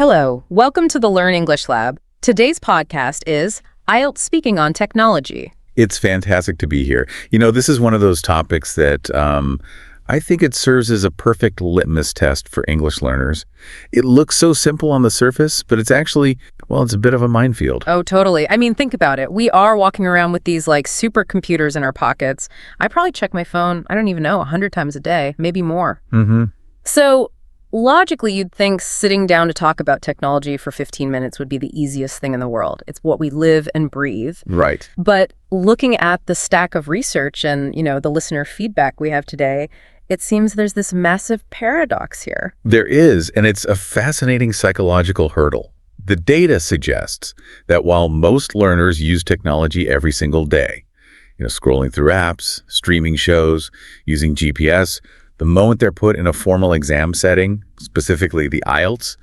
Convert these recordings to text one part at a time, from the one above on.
Hello, welcome to the Learn English Lab. Today's podcast is IELTS Speaking on Technology. It's fantastic to be here. This is one of those topics that I think it serves as a perfect litmus test for English learners. It looks so simple on the surface, but it's actually, it's a bit of a minefield. Oh, totally. I mean, think about it. We are walking around with these supercomputers in our pockets. I probably check my phone, 100 times a day, maybe more. Mm-hmm. So logically, you'd think sitting down to talk about technology for 15 minutes would be the easiest thing in the world. It's what we live and breathe. Right. But looking at the stack of research and, the listener feedback we have today, it seems there's this massive paradox here. There is, and it's a fascinating psychological hurdle. The data suggests that while most learners use technology every single day, scrolling through apps, streaming shows, using GPS, the moment they're put in a formal exam setting, specifically the IELTS,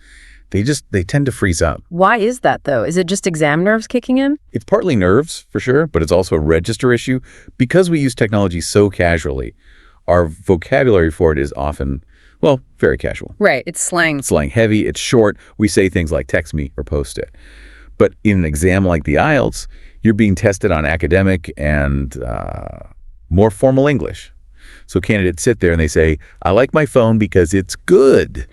they tend to freeze up. Why is that, though? Is it just exam nerves kicking in? It's partly nerves, for sure, but it's also a register issue. Because we use technology so casually, our vocabulary for it is often, very casual. Right, it's slang. It's slang heavy, it's short. We say things like text me or post it. But in an exam like the IELTS, you're being tested on academic and more formal English. So candidates sit there and they say, I like my phone because it's good.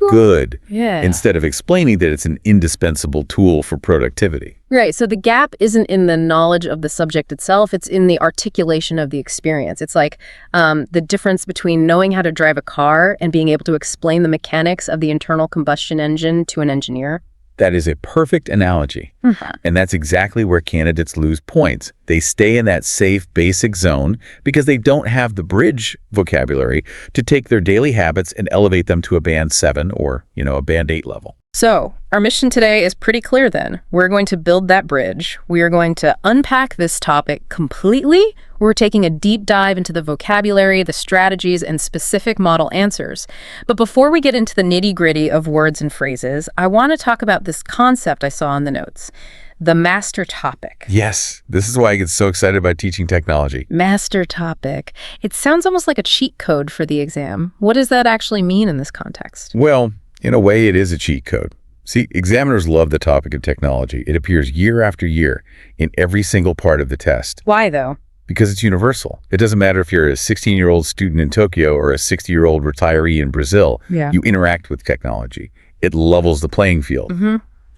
Good. Yeah. Instead of explaining that it's an indispensable tool for productivity. Right. So the gap isn't in the knowledge of the subject itself. It's in the articulation of the experience. It's like the difference between knowing how to drive a car and being able to explain the mechanics of the internal combustion engine to an engineer. That is a perfect analogy. Mm-hmm. And that's exactly where candidates lose points. They stay in that safe, basic zone because they don't have the bridge vocabulary to take their daily habits and elevate them to a band 7 or, a band 8 level. So our mission today is pretty clear then. We're going to build that bridge. We are going to unpack this topic completely. We're taking a deep dive into the vocabulary, the strategies, and specific model answers. But before we get into the nitty-gritty of words and phrases, I want to talk about this concept I saw in the notes. The master topic. Yes, this is why I get so excited about teaching technology. Master topic. It sounds almost like a cheat code for the exam. What does that actually mean in this context? Well, in a way, it is a cheat code. See, examiners love the topic of technology. It appears year after year in every single part of the test. Why, though? Because it's universal. It doesn't matter if you're a 16-year-old student in Tokyo or a 60-year-old retiree in Brazil. Yeah. You interact with technology. It levels the playing field. Mm-hmm.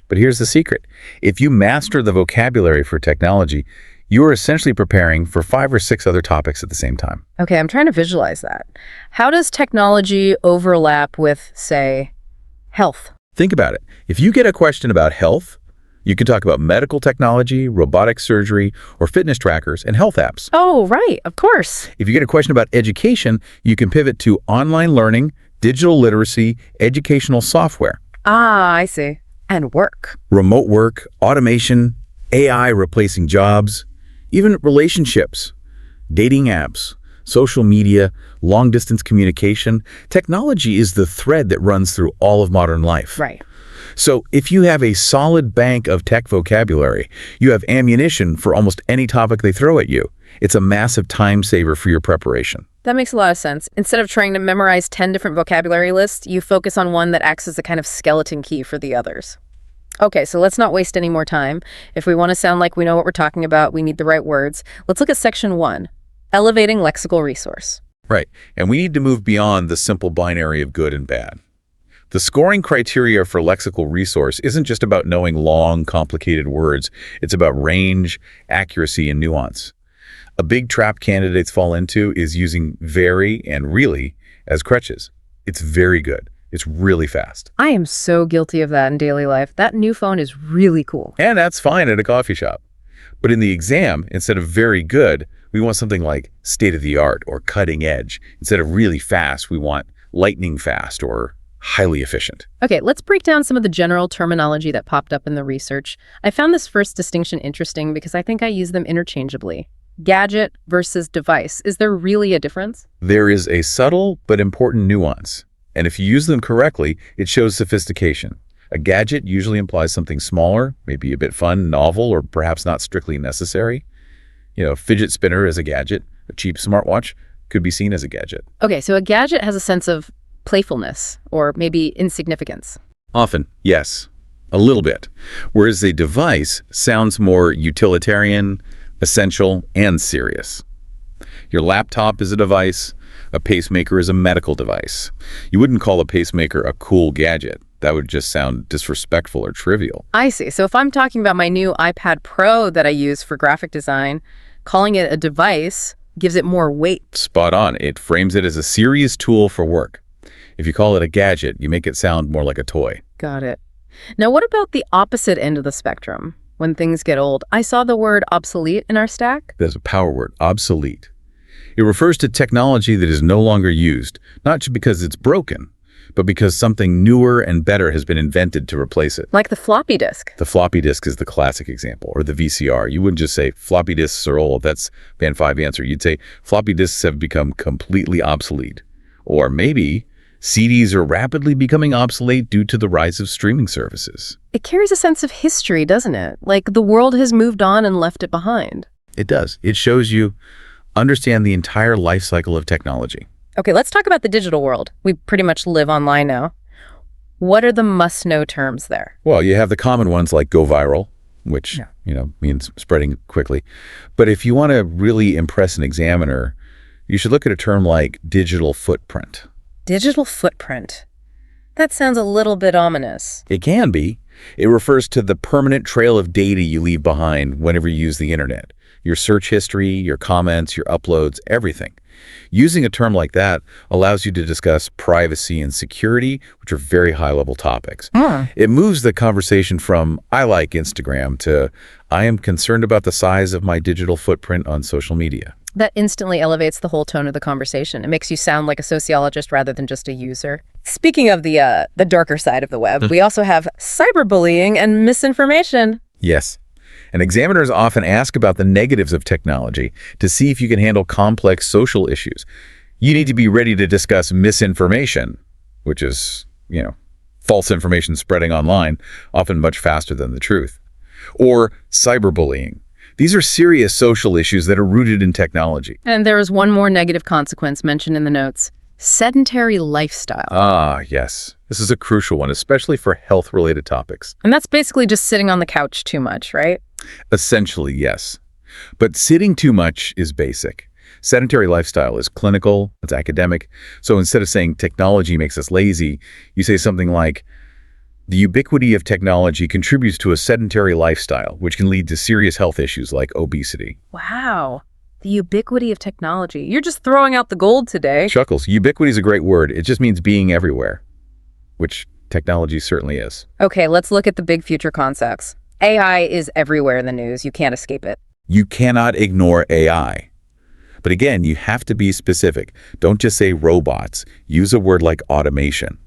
But here's the secret. If you master the vocabulary for technology, you are essentially preparing for 5 or 6 other topics at the same time. Okay, I'm trying to visualize that. How does technology overlap with, say, health? Think about it. If you get a question about health, you can talk about medical technology, robotic surgery, or fitness trackers and health apps. Oh, right, of course. If you get a question about education, you can pivot to online learning, digital literacy, educational software. Ah, I see. And work. Remote work, automation, AI replacing jobs, even relationships, dating apps, social media, long-distance communication. Technology is the thread that runs through all of modern life. Right. So if you have a solid bank of tech vocabulary, you have ammunition for almost any topic they throw at you. It's a massive time saver for your preparation. That makes a lot of sense. Instead of trying to memorize 10 different vocabulary lists, you focus on one that acts as a kind of skeleton key for the others. Okay, so let's not waste any more time. If we want to sound like we know what we're talking about, we need the right words. Let's look at section 1, elevating lexical resource. Right, and we need to move beyond the simple binary of good and bad. The scoring criteria for lexical resource isn't just about knowing long, complicated words. It's about range, accuracy, and nuance. A big trap candidates fall into is using very and really as crutches. It's very good. It's really fast. I am so guilty of that in daily life. That new phone is really cool. And that's fine at a coffee shop. But in the exam, instead of very good, we want something like state-of-the-art or cutting edge. Instead of really fast, we want lightning fast or highly efficient. Okay, let's break down some of the general terminology that popped up in the research. I found this first distinction interesting because I think I use them interchangeably. Gadget versus device. Is there really a difference? There is a subtle but important nuance. And if you use them correctly, it shows sophistication. A gadget usually implies something smaller, maybe a bit fun, novel, or perhaps not strictly necessary. A fidget spinner is a gadget. A cheap smartwatch could be seen as a gadget. Okay, so a gadget has a sense of playfulness or maybe insignificance. Often, yes. A little bit. Whereas a device sounds more utilitarian, essential, and serious. Your laptop is a device. A pacemaker is a medical device. You wouldn't call a pacemaker a cool gadget. That would just sound disrespectful or trivial. I see. So if I'm talking about my new iPad Pro that I use for graphic design, calling it a device gives it more weight. Spot on. It frames it as a serious tool for work. If you call it a gadget, you make it sound more like a toy. Got it. Now, what about the opposite end of the spectrum? When things get old, I saw the word obsolete in our stack. There's a power word, obsolete. It refers to technology that is no longer used, not just because it's broken, but because something newer and better has been invented to replace it. Like the floppy disk. The floppy disk is the classic example, or the VCR. You wouldn't just say floppy disks are old. That's Band 5 answer. You'd say floppy disks have become completely obsolete. Or maybe CDs are rapidly becoming obsolete due to the rise of streaming services. It carries a sense of history, doesn't it? Like the world has moved on and left it behind. It does. It shows you understand the entire life cycle of technology. Okay, let's talk about the digital world. We pretty much live online now. What are the must-know terms there? Well, you have the common ones like go viral, which, means spreading quickly. But if you want to really impress an examiner, you should look at a term like digital footprint. Digital footprint. That sounds a little bit ominous. It can be. It refers to the permanent trail of data you leave behind whenever you use the internet. Your search history, your comments, your uploads, everything. Using a term like that allows you to discuss privacy and security, which are very high-level topics. It moves the conversation from, I like Instagram, to, I am concerned about the size of my digital footprint on social media. That instantly elevates the whole tone of the conversation. It makes you sound like a sociologist rather than just a user. Speaking of the darker side of the web, we also have cyberbullying and misinformation. Yes. And examiners often ask about the negatives of technology to see if you can handle complex social issues. You need to be ready to discuss misinformation, which is, false information spreading online, often much faster than the truth. Or cyberbullying. These are serious social issues that are rooted in technology. And there is one more negative consequence mentioned in the notes. Sedentary lifestyle. Ah, yes. This is a crucial one, especially for health-related topics. And that's basically just sitting on the couch too much, right? Essentially, yes. But sitting too much is basic. Sedentary lifestyle is clinical, it's academic. So instead of saying technology makes us lazy, you say something like, the ubiquity of technology contributes to a sedentary lifestyle, which can lead to serious health issues like obesity. Wow. The ubiquity of technology. You're just throwing out the gold today. Chuckles. Ubiquity is a great word. It just means being everywhere, which technology certainly is. Okay, let's look at the big future concepts. AI is everywhere in the news. You can't escape it. You cannot ignore AI. But again, you have to be specific. Don't just say robots. Use a word like automation.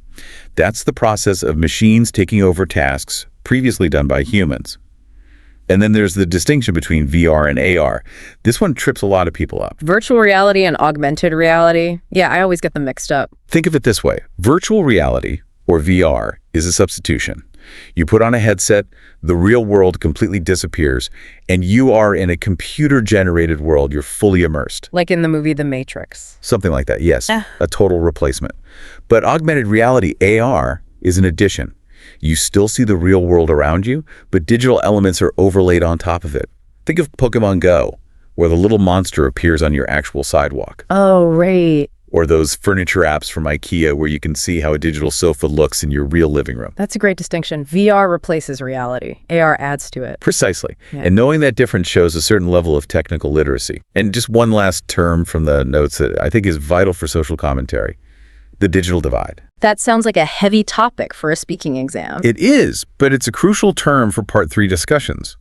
That's the process of machines taking over tasks previously done by humans. And then there's the distinction between VR and AR. This one trips a lot of people up. Virtual reality and augmented reality. Yeah, I always get them mixed up. Think of it this way. Virtual reality, or VR, is a substitution. You put on a headset, the real world completely disappears, and you are in a computer-generated world. You're fully immersed. Like in the movie The Matrix. Something like that, yes. A total replacement. But augmented reality, AR, is an addition. You still see the real world around you, but digital elements are overlaid on top of it. Think of Pokemon Go, where the little monster appears on your actual sidewalk. Oh, right. Or those furniture apps from IKEA where you can see how a digital sofa looks in your real living room. That's a great distinction. VR replaces reality. AR adds to it. Precisely. Yeah. And knowing that difference shows a certain level of technical literacy. And just one last term from the notes that I think is vital for social commentary. The digital divide. That sounds like a heavy topic for a speaking exam. It is, but it's a crucial term for Part 3 discussions.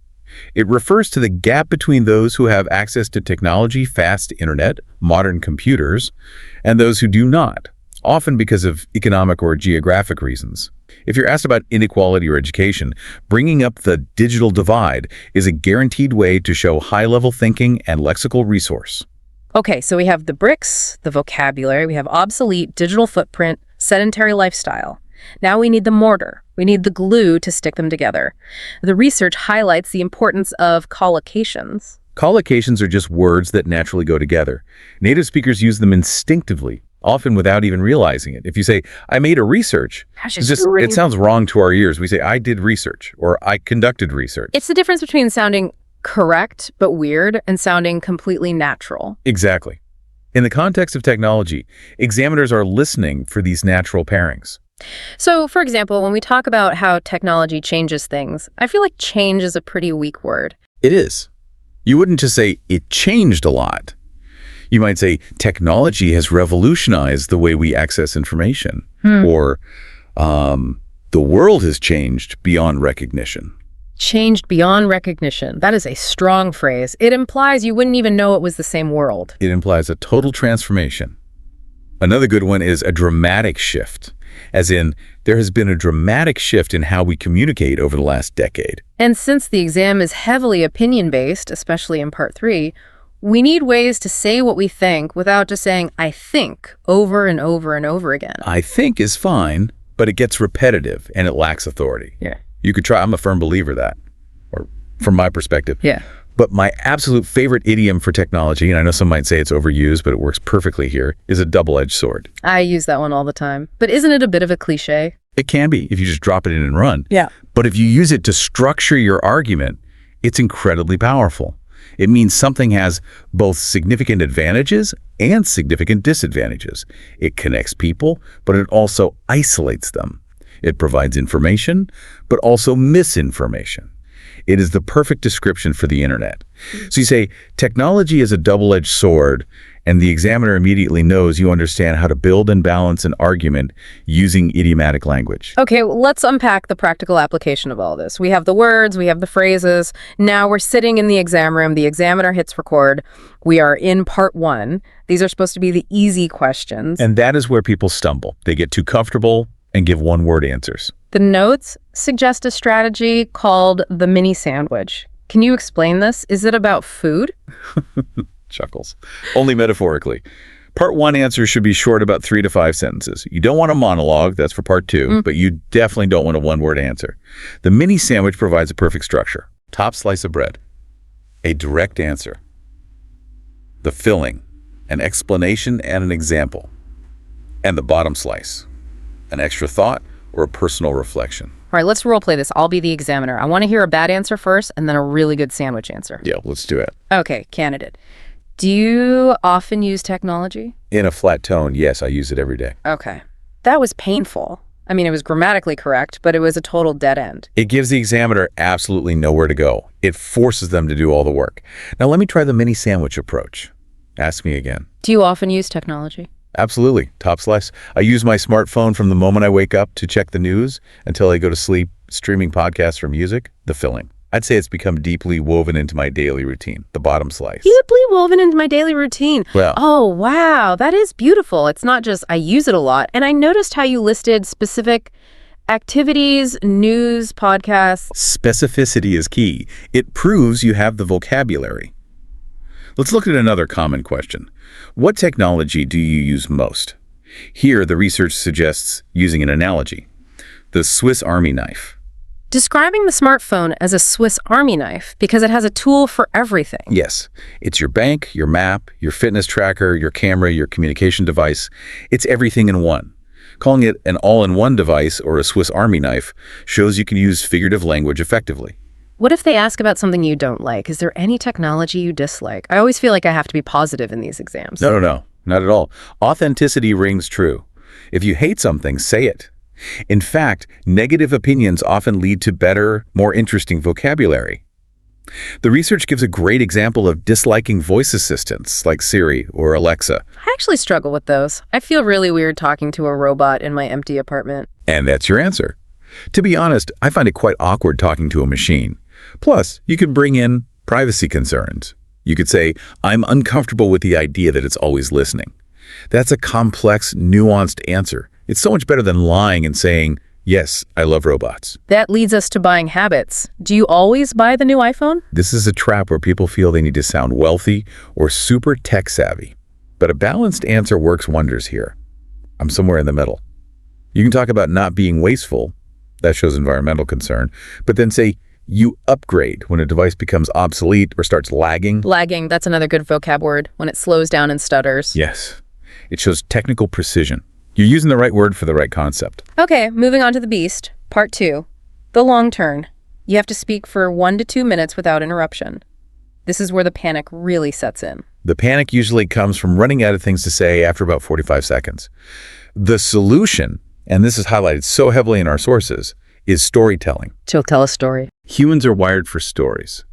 It refers to the gap between those who have access to technology, fast internet, modern computers, and those who do not, often because of economic or geographic reasons. If you're asked about inequality or education, bringing up the digital divide is a guaranteed way to show high-level thinking and lexical resource. Okay, so we have the bricks, the vocabulary, we have obsolete, digital footprint, sedentary lifestyle. Now we need the mortar. We need the glue to stick them together. The research highlights the importance of collocations. Collocations are just words that naturally go together. Native speakers use them instinctively, often without even realizing it. If you say, I made a research, Gosh, it sounds wrong to our ears. We say, I did research, or I conducted research. It's the difference between sounding correct but weird and sounding completely natural. Exactly. In the context of technology, examiners are listening for these natural pairings. So, for example, when we talk about how technology changes things, I feel like change is a pretty weak word. It is. You wouldn't just say, it changed a lot. You might say, technology has revolutionized the way we access information. Or, the world has changed beyond recognition. Changed beyond recognition. That is a strong phrase. It implies you wouldn't even know it was the same world. It implies a total transformation. Another good one is a dramatic shift, as in, there has been a dramatic shift in how we communicate over the last decade. And since the exam is heavily opinion-based, especially in Part 3, we need ways to say what we think without just saying, I think, over and over and over again. I think is fine, but it gets repetitive and it lacks authority. Yeah. You could try, I'm a firm believer of that, or from my perspective. Yeah. But my absolute favorite idiom for technology, and I know some might say it's overused, but it works perfectly here, is a double-edged sword. I use that one all the time. But isn't it a bit of a cliche? It can be if you just drop it in and run. Yeah. But if you use it to structure your argument, it's incredibly powerful. It means something has both significant advantages and significant disadvantages. It connects people, but it also isolates them. It provides information, but also misinformation. It is the perfect description for the internet. So you say, technology is a double-edged sword, and the examiner immediately knows you understand how to build and balance an argument using idiomatic language. Okay, well, let's unpack the practical application of all this. We have the words, we have the phrases. Now we're sitting in the exam room. The examiner hits record. We are in Part 1. These are supposed to be the easy questions. And that is where people stumble. They get too comfortable and give one-word answers. The notes suggest a strategy called the mini sandwich. Can you explain this? Is it about food? Chuckles. Only metaphorically. Part 1 answers should be short, about 3 to 5 sentences. You don't want a monologue, that's for Part 2, but you definitely don't want a one-word answer. The mini sandwich provides a perfect structure. Top slice of bread, a direct answer, the filling, an explanation and an example, and the bottom slice, an extra thought or a personal reflection. All right, let's role play this. I'll be the examiner. I want to hear a bad answer first and then a really good sandwich answer. Yeah, let's do it. Okay, candidate. Do you often use technology? In a flat tone, yes, I use it every day. Okay. That was painful. I mean, it was grammatically correct, but it was a total dead end. It gives the examiner absolutely nowhere to go. It forces them to do all the work. Now let me try the mini sandwich approach. Ask me again. Do you often use technology? Absolutely. Top slice. I use my smartphone from the moment I wake up to check the news until I go to sleep, streaming podcasts or music, the filling. I'd say it's become deeply woven into my daily routine, the bottom slice. Deeply woven into my daily routine. Well, oh, wow. That is beautiful. It's not just I use it a lot. And I noticed how you listed specific activities, news, podcasts. Specificity is key. It proves you have the vocabulary. Let's look at another common question. What technology do you use most? Here, the research suggests using an analogy. The Swiss Army knife. Describing the smartphone as a Swiss Army knife because it has a tool for everything. Yes, it's your bank, your map, your fitness tracker, your camera, your communication device. It's everything in one. Calling it an all-in-one device or a Swiss Army knife shows you can use figurative language effectively. What if they ask about something you don't like? Is there any technology you dislike? I always feel like I have to be positive in these exams. No, not at all. Authenticity rings true. If you hate something, say it. In fact, negative opinions often lead to better, more interesting vocabulary. The research gives a great example of disliking voice assistants like Siri or Alexa. I actually struggle with those. I feel really weird talking to a robot in my empty apartment. And that's your answer. To be honest, I find it quite awkward talking to a machine. Plus, you can bring in privacy concerns. You could say, I'm uncomfortable with the idea that it's always listening. That's a complex, nuanced answer. It's so much better than lying and saying, yes, I love robots. That leads us to buying habits. Do you always buy the new iPhone? This is a trap where people feel they need to sound wealthy or super tech savvy. But a balanced answer works wonders here. I'm somewhere in the middle. You can talk about not being wasteful. That shows environmental concern. But then say, you upgrade when a device becomes obsolete or starts lagging. Lagging, that's another good vocab word, when it slows down and stutters. Yes. It shows technical precision. You're using the right word for the right concept. Okay, moving on to the beast. Part 2. The long turn. You have to speak for 1 to 2 minutes without interruption. This is where the panic really sets in. The panic usually comes from running out of things to say after about 45 seconds. The solution, and this is highlighted so heavily in our sources, is storytelling. She'll tell a story. Humans are wired for stories.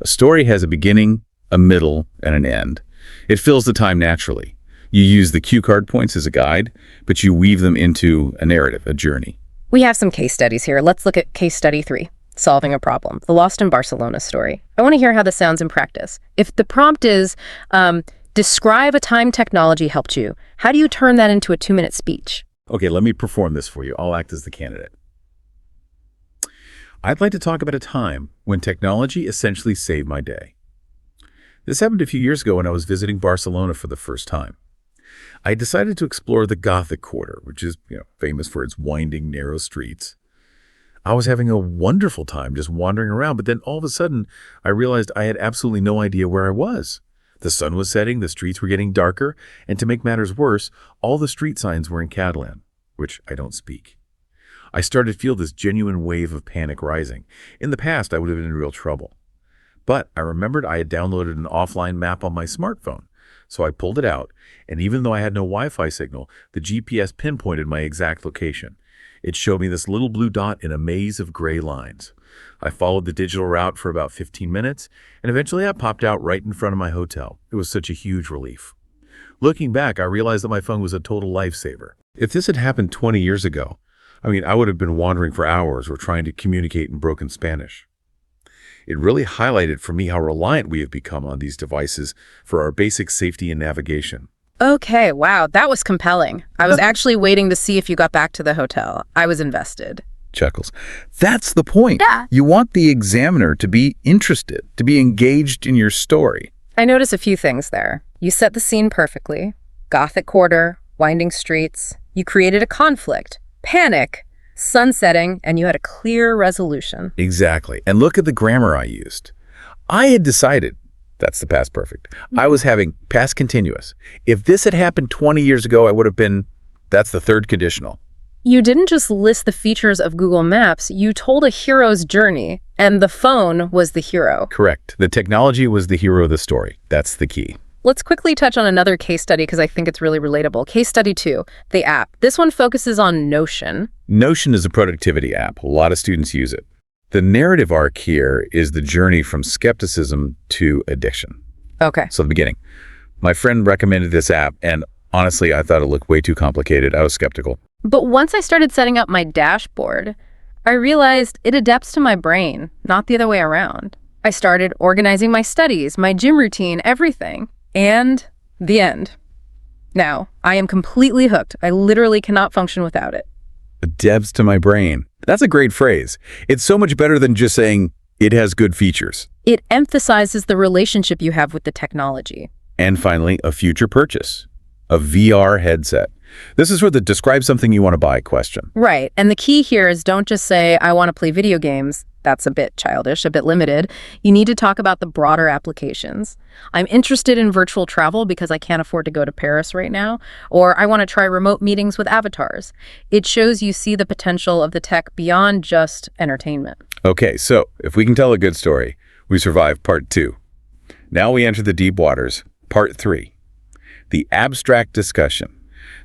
A story has a beginning, a middle, and an end. It fills the time naturally. You use the cue card points as a guide, but you weave them into a narrative, a journey. We have some case studies here. Let's look at case study 3. Solving a problem. The Lost in Barcelona story. I want to hear how this sounds in practice. If the prompt is, describe a time technology helped you, how do you turn that into a 2-minute speech? Okay, let me perform this for you. I'll act as the candidate. I'd like to talk about a time when technology essentially saved my day. This happened a few years ago when I was visiting Barcelona for the first time. I decided to explore the Gothic Quarter, which is famous for its winding, narrow streets. I was having a wonderful time just wandering around, but then all of a sudden, I realized I had absolutely no idea where I was. The sun was setting, the streets were getting darker, and to make matters worse, all the street signs were in Catalan, which I don't speak. I started to feel this genuine wave of panic rising. In the past, I would have been in real trouble. But I remembered I had downloaded an offline map on my smartphone, so I pulled it out, and even though I had no Wi-Fi signal, the GPS pinpointed my exact location. It showed me this little blue dot in a maze of gray lines. I followed the digital route for about 15 minutes, and eventually I popped out right in front of my hotel. It was such a huge relief. Looking back, I realized that my phone was a total lifesaver. If this had happened 20 years ago, I would have been wandering for hours or trying to communicate in broken Spanish. It really highlighted for me how reliant we have become on these devices for our basic safety and navigation. Okay, wow, that was compelling. I was actually waiting to see if you got back to the hotel. I was invested. Chuckles. That's the point. Yeah. You want the examiner to be interested, to be engaged in your story. I noticed a few things there. You set the scene perfectly. Gothic Quarter, winding streets. You created a conflict, panic, sun setting, and you had a clear resolution. Exactly. And look at the grammar I used. I had decided, that's the past perfect, I was having past continuous. If this had happened 20 years ago, I would have been, that's the third conditional. You didn't just list the features of Google Maps, you told a hero's journey, and the phone was the hero. Correct. The technology was the hero of the story. That's the key. Let's quickly touch on another case study because I think it's really relatable. Case study 2, the app. This one focuses on Notion. Notion is a productivity app. A lot of students use it. The narrative arc here is the journey from skepticism to addiction. Okay. So the beginning. My friend recommended this app, and honestly, I thought it looked way too complicated. I was skeptical. But once I started setting up my dashboard, I realized it adapts to my brain, not the other way around. I started organizing my studies, my gym routine, everything. And the end. Now, I am completely hooked. I literally cannot function without it. Debs to my brain. That's a great phrase. It's so much better than just saying it has good features. It emphasizes the relationship you have with the technology. And finally, a future purchase, a VR headset. This is for the describe something you want to buy question. Right. And the key here is don't just say, I want to play video games. That's a bit childish, a bit limited. You need to talk about the broader applications. I'm interested in virtual travel because I can't afford to go to Paris right now, or I want to try remote meetings with avatars. It shows you see the potential of the tech beyond just entertainment. Okay, so if we can tell a good story, we survived part 2. Now we enter the deep waters, part 3, the abstract discussion.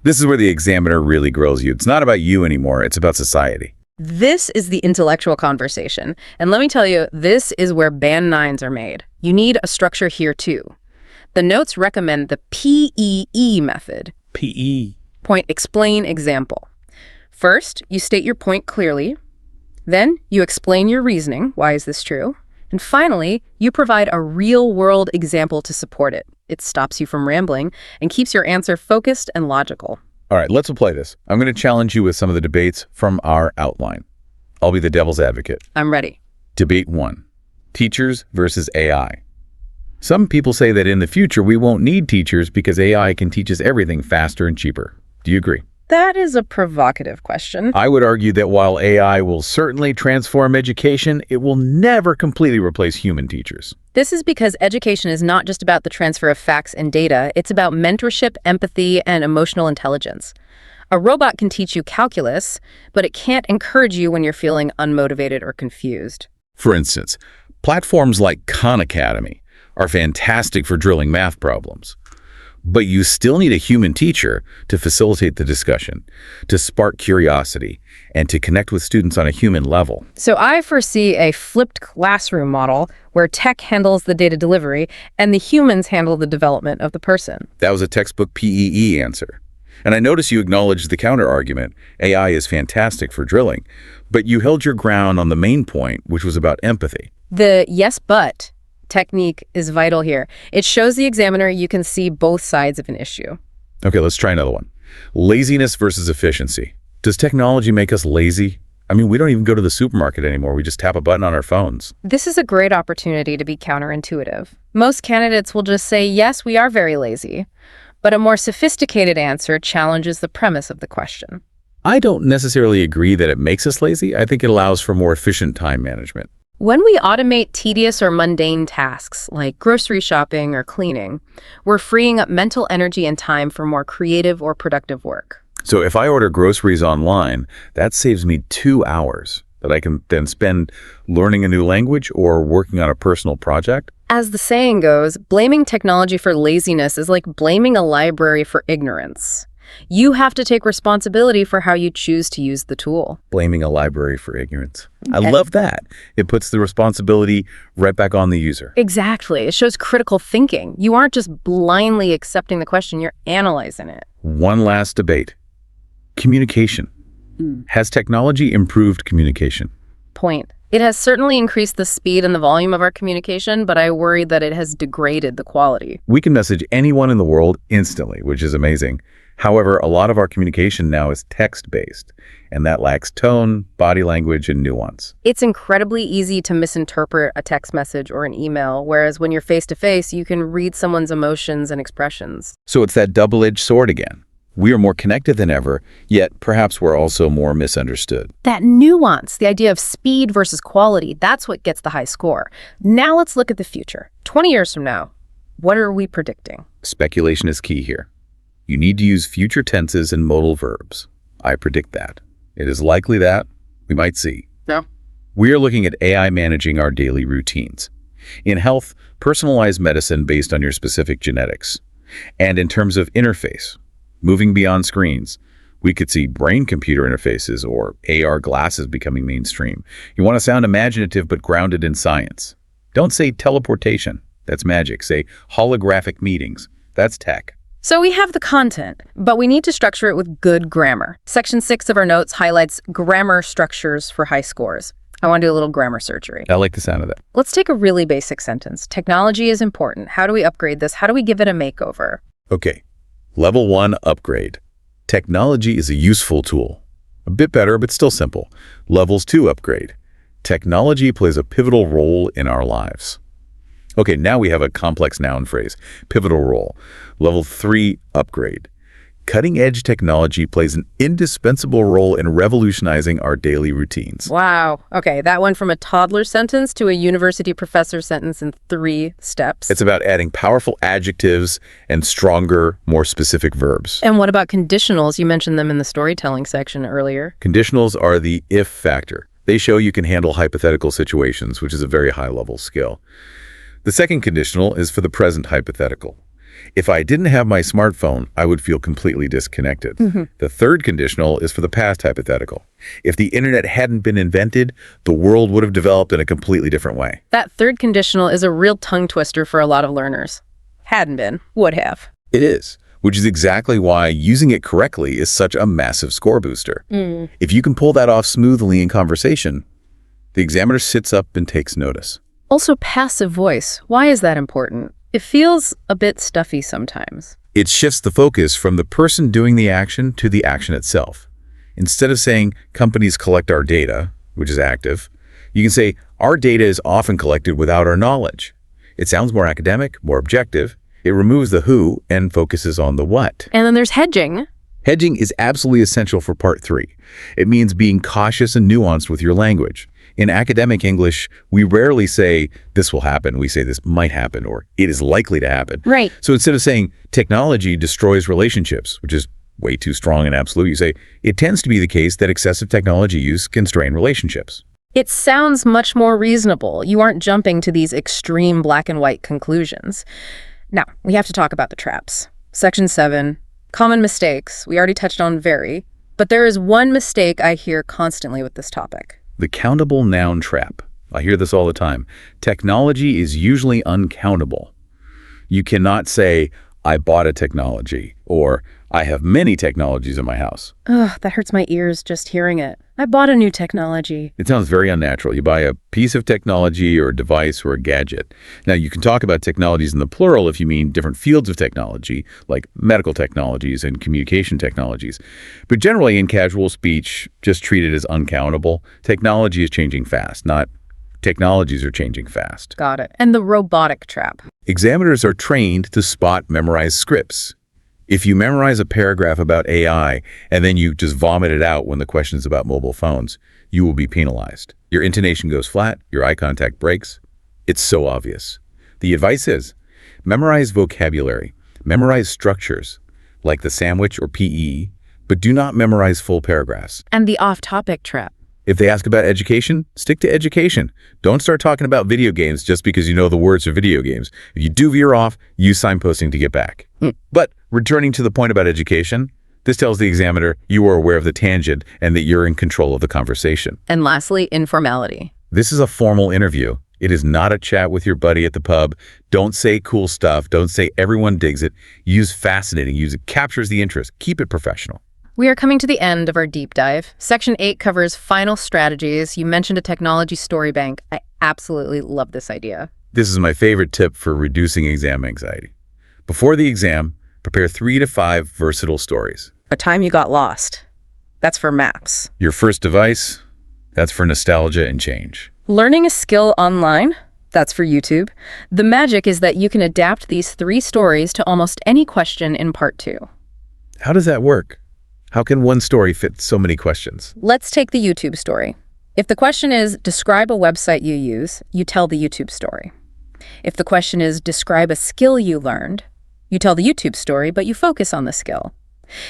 This is where the examiner really grills you. It's not about you anymore, it's about society. This is the intellectual conversation. And let me tell you, this is where band 9s are made. You need a structure here too. The notes recommend the PEE method. PE. Point, explain, example. First, you state your point clearly. Then you explain your reasoning. Why is this true? And finally, you provide a real-world example to support it. It stops you from rambling and keeps your answer focused and logical. All right, let's play this. I'm going to challenge you with some of the debates from our outline. I'll be the devil's advocate. I'm ready. Debate 1, teachers versus AI. Some people say that in the future we won't need teachers because AI can teach us everything faster and cheaper. Do you agree? That is a provocative question. I would argue that while AI will certainly transform education, it will never completely replace human teachers. This is because education is not just about the transfer of facts and data, it's about mentorship, empathy, and emotional intelligence. A robot can teach you calculus, but it can't encourage you when you're feeling unmotivated or confused. For instance, platforms like Khan Academy are fantastic for drilling math problems. But you still need a human teacher to facilitate the discussion, to spark curiosity, and to connect with students on a human level. So I foresee a flipped classroom model where tech handles the data delivery and the humans handle the development of the person. That was a textbook PEE answer. And I notice you acknowledged the counter-argument. AI is fantastic for drilling, but you held your ground on the main point, which was about empathy. The yes, but technique is vital here. It shows the examiner you can see both sides of an issue. Okay, let's try another one. Laziness versus efficiency. Does technology make us lazy? I mean, we don't even go to the supermarket anymore. We just tap a button on our phones. This is a great opportunity to be counterintuitive. Most candidates will just say, yes, we are very lazy. But a more sophisticated answer challenges the premise of the question. I don't necessarily agree that it makes us lazy. I think it allows for more efficient time management. When we automate tedious or mundane tasks like grocery shopping or cleaning, we're freeing up mental energy and time for more creative or productive work. So if I order groceries online, that saves me 2 hours that I can then spend learning a new language or working on a personal project. As the saying goes, blaming technology for laziness is like blaming a library for ignorance. You have to take responsibility for how you choose to use the tool. Blaming a library for ignorance. I love that. It puts the responsibility right back on the user. Exactly. It shows critical thinking. You aren't just blindly accepting the question, you're analyzing it. One last debate. Communication. Has technology improved communication? Point. It has certainly increased the speed and the volume of our communication, but I worry that it has degraded the quality. We can message anyone in the world instantly, which is amazing. However, a lot of our communication now is text-based, and that lacks tone, body language, and nuance. It's incredibly easy to misinterpret a text message or an email, whereas when you're face-to-face, you can read someone's emotions and expressions. So it's that double-edged sword again. We are more connected than ever, yet perhaps we're also more misunderstood. That nuance, the idea of speed versus quality, that's what gets the high score. Now let's look at the future. 20 years from now, what are we predicting? Speculation is key here. You need to use future tenses and modal verbs. I predict that. It is likely that we might see. No. We are looking at AI managing our daily routines. In health, personalized medicine based on your specific genetics. And in terms of interface, moving beyond screens, we could see brain-computer interfaces or AR glasses becoming mainstream. You want to sound imaginative but grounded in science. Don't say teleportation. That's magic. Say holographic meetings. That's tech. So we have the content, but we need to structure it with good grammar. Section 6 of our notes highlights grammar structures for high scores. I want to do a little grammar surgery. I like the sound of that. Let's take a really basic sentence. Technology is important. How do we upgrade this? How do we give it a makeover? Okay. Level 1 upgrade. Technology is a useful tool. A bit better, but still simple. Levels 2 upgrade. Technology plays a pivotal role in our lives. Okay, now we have a complex noun phrase. Pivotal role. Level 3 upgrade. Cutting-edge technology plays an indispensable role in revolutionizing our daily routines. Wow. Okay, that went from a toddler sentence to a university professor sentence in 3 steps. It's about adding powerful adjectives and stronger, more specific verbs. And what about conditionals? You mentioned them in the storytelling section earlier. Conditionals are the if factor. They show you can handle hypothetical situations, which is a very high-level skill. The second conditional is for the present hypothetical. If I didn't have my smartphone, I would feel completely disconnected. The third conditional is for the past hypothetical. If the internet hadn't been invented, the world would have developed in a completely different way. That third conditional is a real tongue twister for a lot of learners. Hadn't been, would have. It is, which is exactly why using it correctly is such a massive score booster. If you can pull that off smoothly in conversation, the examiner sits up and takes notice. Also, passive voice. Why is that important? It feels a bit stuffy sometimes. It shifts the focus from the person doing the action to the action itself. Instead of saying, companies collect our data, which is active, you can say, our data is often collected without our knowledge. It sounds more academic, more objective. It removes the who and focuses on the what. And then there's hedging. Hedging is absolutely essential for part 3. It means being cautious and nuanced with your language. In academic English, we rarely say, this will happen. We say this might happen, or it is likely to happen. Right. So instead of saying technology destroys relationships, which is way too strong and absolute, you say it tends to be the case that excessive technology use can strain relationships. It sounds much more reasonable. You aren't jumping to these extreme black and white conclusions. Now, we have to talk about the traps. Section 7, common mistakes. We already touched on very, but there is one mistake I hear constantly with this topic. The countable noun trap. I hear this all the time. Technology is usually uncountable. You cannot say, I bought a technology, or I have many technologies in my house. Ugh, that hurts my ears just hearing it. I bought a new technology. It sounds very unnatural. You buy a piece of technology or a device or a gadget. Now, you can talk about technologies in the plural if you mean different fields of technology, like medical technologies and communication technologies. But generally, in casual speech, just treat it as uncountable. Technology is changing fast, not technologies are changing fast. Got it. And the robotic trap. Examiners are trained to spot memorized scripts. If you memorize a paragraph about AI and then you just vomit it out when the question is about mobile phones, you will be penalized. Your intonation goes flat, your eye contact breaks. It's so obvious. The advice is, memorize vocabulary, memorize structures, like the sandwich or PE, but do not memorize full paragraphs. And the off-topic trap. If they ask about education, stick to education. Don't start talking about video games just because you know the words of video games. If you do veer off, use signposting to get back. But returning to the point about education, this tells the examiner you are aware of the tangent and that you're in control of the conversation. And lastly, informality. This is a formal interview. It is not a chat with your buddy at the pub. Don't say cool stuff. Don't say everyone digs it. Use fascinating. Use it captures the interest. Keep it professional. We are coming to the end of our deep dive. Section 8 covers final strategies. You mentioned a technology story bank. I absolutely love this idea. This is my favorite tip for reducing exam anxiety. Before the exam, prepare 3 to 5 versatile stories. A time you got lost. That's for maps. Your first device, that's for nostalgia and change. Learning a skill online. That's for YouTube. The magic is that you can adapt these 3 stories to almost any question in part 2. How does that work? How can one story fit so many questions? Let's take the YouTube story. If the question is, describe a website you use, you tell the YouTube story. If the question is, describe a skill you learned, you tell the YouTube story, but you focus on the skill.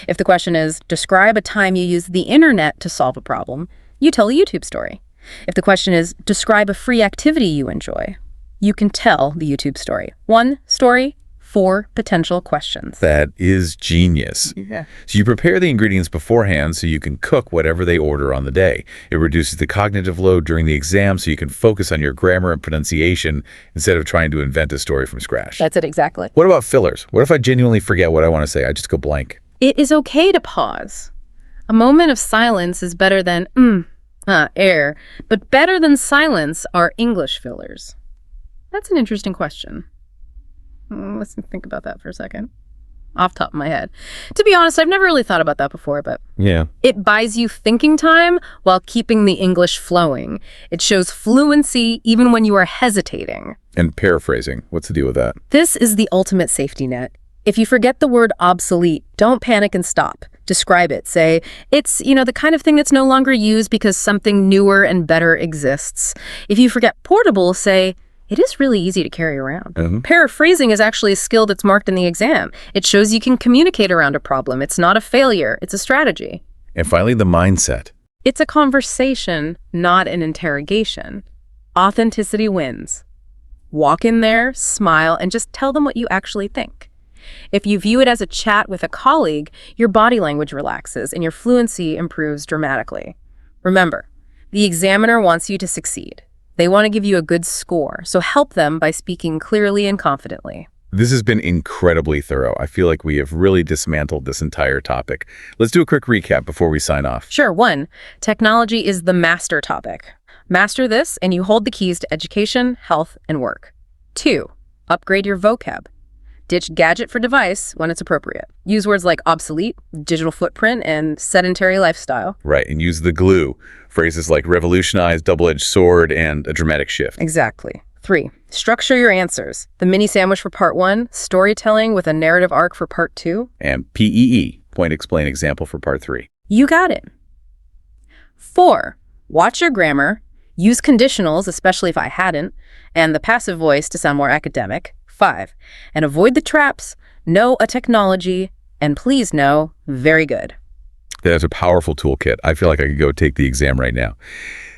If the question is, describe a time you used the internet to solve a problem, you tell a YouTube story. If the question is, describe a free activity you enjoy, you can tell the YouTube story. 1 story, 4 potential questions. That is genius. Yeah. So you prepare the ingredients beforehand so you can cook whatever they order on the day. It reduces the cognitive load during the exam so you can focus on your grammar and pronunciation instead of trying to invent a story from scratch. That's it exactly. What about fillers? What if I genuinely forget what I want to say? I just go blank. It is okay to pause. A moment of silence is better than air, but better than silence are English fillers. That's an interesting question. Let's think about that for a second. Off the top of my head. To be honest, I've never really thought about that before, but yeah, it buys you thinking time while keeping the English flowing. It shows fluency even when you are hesitating. And paraphrasing, what's the deal with that? This is the ultimate safety net. If you forget the word obsolete, don't panic and stop. Describe it. Say, it's, the kind of thing that's no longer used because something newer and better exists. If you forget portable, say, it is really easy to carry around. Paraphrasing is actually a skill that's marked in the exam. It shows you can communicate around a problem. It's not a failure. It's a strategy. And finally, the mindset. It's a conversation, not an interrogation. Authenticity wins. Walk in there, smile, and just tell them what you actually think. If you view it as a chat with a colleague, your body language relaxes and your fluency improves dramatically. Remember, the examiner wants you to succeed. They want to give you a good score, so help them by speaking clearly and confidently. This has been incredibly thorough. I feel like we have really dismantled this entire topic. Let's do a quick recap before we sign off. Sure. 1, technology is the master topic. Master this, and you hold the keys to education, health, and work. 2, upgrade your vocab. Ditch gadget for device when it's appropriate. Use words like obsolete, digital footprint, and sedentary lifestyle. Right, and use the glue. Phrases like revolutionize, double-edged sword, and a dramatic shift. Exactly. 3, structure your answers. The mini sandwich for part 1, storytelling with a narrative arc for part 2. And PEE, Point, explain, example for part 3. You got it. 4. Watch your grammar. Use conditionals, especially if I hadn't, and the passive voice to sound more academic. 5. And avoid the traps. Know a technology. And please know, very good. That's a powerful toolkit. I feel like I could go take the exam right now.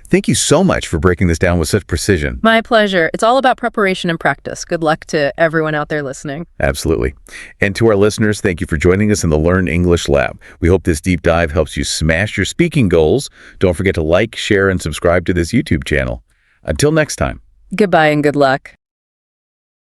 Thank you so much for breaking this down with such precision. My pleasure. It's all about preparation and practice. Good luck to everyone out there listening. Absolutely. And to our listeners, thank you for joining us in the Learn English Lab. We hope this deep dive helps you smash your speaking goals. Don't forget to like, share, and subscribe to this YouTube channel. Until next time. Goodbye and good luck.